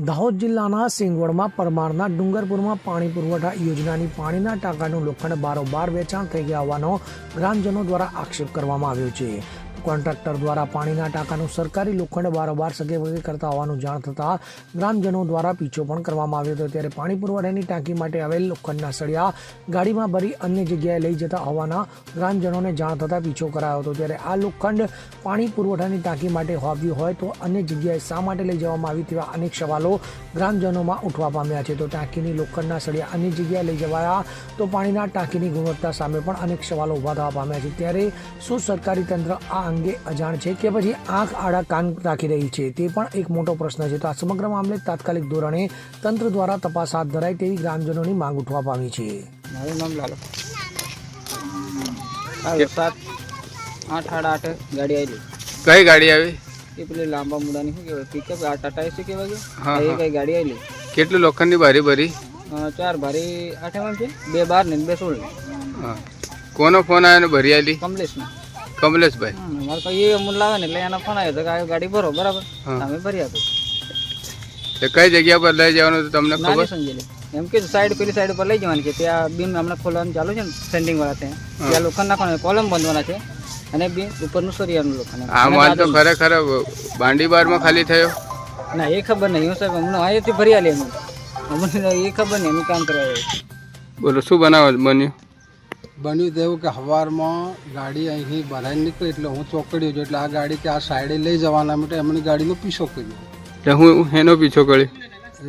દાહોદ જિલ્લાના સિંગવડમાં પરમારના ડુંગરપુરમાં પાણી પુરવઠા યોજનાની પાણીના ટાંકાનું લોખંડ બારોબાર વેચાણ થઈ ગયા હોવાનો ગ્રામજનો દ્વારા આક્ષેપ કરવામાં આવ્યો છે. કોન્ટ્રાક્ટર દ્વારા પાણીના ટાંકાનું સરકારી લોખંડ બારોબાર સગેવગે કરતા હોવાનું જાણ થતાં ગ્રામજનો દ્વારા પીછો પણ કરવામાં આવ્યો હતો. ત્યારે પાણી પુરવઠાની ટાંકી માટે આવેલ લોખંડના સળિયા ગાડીમાં ભરી અન્ય જગ્યાએ લઈ જતા હોવાના ગ્રામજનોને જાણ થતાં પીછો કરાયો હતો. ત્યારે આ લોખંડ પાણી પુરવઠાની ટાંકી માટે હોવ્યું હોય તો અન્ય જગ્યાએ શા માટે લઈ જવામાં આવી તેવા અનેક સવાલો ગ્રામજનોમાં ઉઠવા પામ્યા છે. તો ટાંકીની લોખંડના સળિયા અન્ય જગ્યાએ લઈ જવાયા તો પાણીના ટાંકીની ગુણવત્તા સામે પણ અનેક સવાલો ઉભા થવા પામ્યા છે. ત્યારે શું સરકારી તંત્ર આ અંગે અજાણ છે કે પછી આંખ આડા કાન રાખી રહી છે, તે પણ એક મોટો પ્રશ્ન છે. તો આ સમગ્ર મામલે તાત્કાલિક ધોરણે તંત્ર દ્વારા તપાસ હાથ ધરાય તેવી ગ્રામજનોની માંગ ઉઠવા પામી છે. મારું નામ લાલો. 7-8 ગાડી આવી. કઈ ગાડી આવી? એ પેલી લાંબા મુડાની શું કહેવાય, પિકઅપ આ ટાટા એસી કહેવાય છે. એ કઈ ગાડી આવી. કેટલું લોખંડની બારી ભરી? 4 ભારી 8 mm છે, 2 12 ને 2 16. હા, કોનો ફોન આવ્યો ને ભરી આલી? કમલેશનો. કમલેશભાઈ મારે તો એ અમૂલ લાવે ને એટલે એનો ફોન આવ્યો તો કે ગાડી ભરો બરાબર, અમે ભરી આપી. કઈ જગ્યા પર લઈ જવાનું તમને ખબર? સમજેલી એમ કે સાઈડ પેલી સાઈડ પર લઈ જવાની છે. ત્યાં બીમ હમણાં ખોલવાનું ચાલુ છે ને, સેન્ડિંગ વાળા ત્યાં લોખંડ નાખવાનું, કોલમ બાંધવાના છે અને બીમ ઉપરનું સરિયાનું લોખંડ. આ માલ તો ખરેખર બાંડીબારમાં ખાલી થયો ના, એ ખબર નહીં. હું સાહેબ હમણાં અહીંયાથી ભરી આલી અમને એ ખબર નહીં, અમે કામ કરવા આવ્યા. બોલો, શું બનાવો બન્યું? બન્યું તેવું કે સવારમાં ગાડી અહીં ભરાઈને નીકળી એટલે હું ચોકડ્યો છું. એટલે આ ગાડી કે આ સાઈડે લઈ જવાના માટે એમની ગાડીનો પીછો કર્યો. એટલે હું એનો પીછો કરી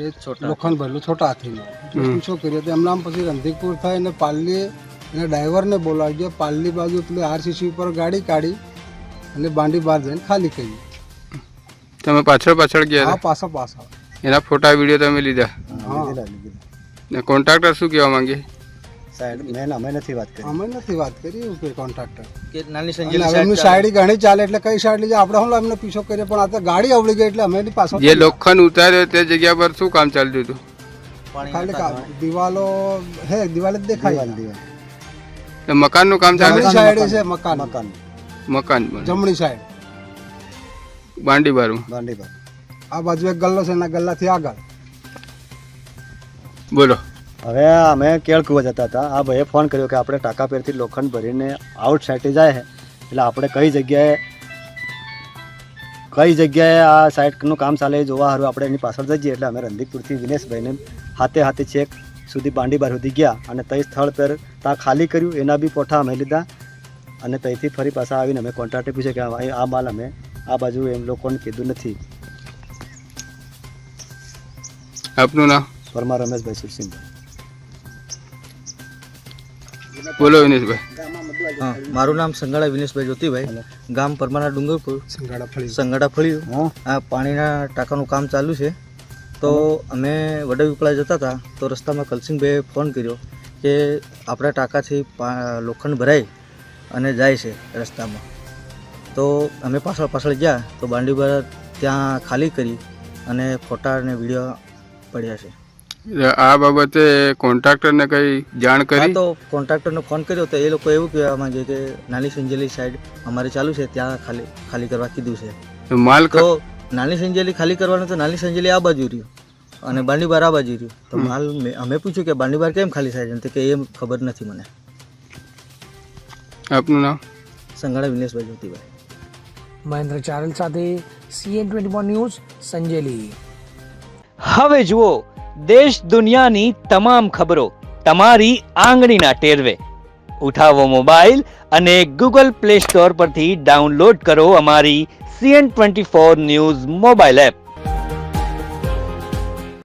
એ લોખંડ ભરેલું છોટા હાથીનો પીછો કર્યો. તો એમના પછી રંધીકપુર થાય અને પાલ્લી એને ડ્રાઈવરને બોલાવી દે. પાલ્લી બાજુ પેલી આરસીસી ઉપર ગાડી કાઢી અને બાંડી બહાર જઈને ખાલી કરી. તમે પાછળ ગયા? હા, પાછા એના ફોટા વિડીયો તમે લીધા? હા. કોન્ટ્રાક્ટર શું કહેવા માંગે? અમે નથી વાત કરી કે કોન્ટ્રાક્ટર કે નાની એમની સાઈડ ઘણી ચાલે એટલે કઈ સાઈડ લઈ જાય આપણે હું એમને પીછો કરીએ, પણ આ તો ગાડી અવળી ગઈ એટલે અમે એની પાછળ. જે લોખંડ ઉતાર્યો તે જગ્યા પર શું કામ ચાલતું હતું? ખાલી દિવાલો હે, દિવાલ જ દેખાય. મકાનનું કામ ચાલે સાઈડ છે, મકાન જમણી સાઈડ બાંડીબારું. આ બાજુ એક ગલ્લો છે, એના ગલ્લાથી આગળ. બોલો. હવે અમે કેળકુવા જતા હતા. આ ભાઈએ ફોન કર્યો કે આપણે ટાંકા પેરથી લોખંડ ભરીને આઉટ સાઈડે જાય છે, એટલે આપણે કઈ જગ્યાએ આ સાઈડનું કામ ચાલે એ જોવા સારું આપણે એની પાછળ જઈએ. એટલે અમે રંધીકપુરથી વિનેશભાઈને હાથે છેક સુધી બાંડીબાર સુધી ગયા અને તઈ સ્થળ પર ત્યાં ખાલી કર્યું. એના બી પોઠા અમે લીધા અને ત્યાંથી ફરી પાછા આવીને અમે કોન્ટ્રાક્ટે પૂછ્યું કે આ માલ અમે આ બાજુ એમ લોકોને કીધું નથી. આપનું નામ? પરમાર રમેશભાઈ સુરસિંહભાઈ. બોલો વિનેશભાઈ. હા, મારું નામ સંગાડા વિનેશભાઈ જ્યોતિભાઈ, ગામ પરમાના ડુંગરપુર, સંગાડા ફળિયું. આ પાણીના ટાંકાનું કામ ચાલુ છે. તો અમે વડવીપળા જતા હતા તો રસ્તામાં કલસિંહભાઈએ ફોન કર્યો કે આપણા ટાંકાથી લોખંડ ભરાય અને જાય છે રસ્તામાં. તો અમે પાછળ ગયા તો બાંડીબાર ત્યાં ખાલી કરી અને ફોટા અને વિડીયો પડ્યા છે. આ બાબતે કોન્ટ્રાક્ટરને કઈ જાણ કરી? તો કોન્ટ્રાક્ટરને ફોન કર્યો તો એ લોકો એવું કહેવા માંગે કે નાની સંજેલી સાઈડ અમારે ચાલુ છે, ત્યાં ખાલી કરવા કીધું છે. માલ તો નાની સંજેલી ખાલી કરવાનું તો નાની સંજેલી આ બાજુ રહ્યું અને બાંડીબાર આ બાજુ રહ્યું. તો માલ અમે પૂછ્યું કે બાંડીબાર કેમ ખાલી થાય છે, કે એમ ખબર નથી મને. આપનું નામ? સંગાડા વિનેશભાઈ જ્યોતિભાઈ. મહેન્દ્ર ચારેલ સાથે CN24 ન્યૂઝ, સંજેલી. હવે જુઓ દેશ દુનિયાની તમામ ખબરો તમારી આંગળીના ટેરવે. ઉઠાવો મોબાઈલ અને Google Play Store પરથી ડાઉનલોડ કરો અમારી CN24 ન્યૂઝ મોબાઈલ એપ.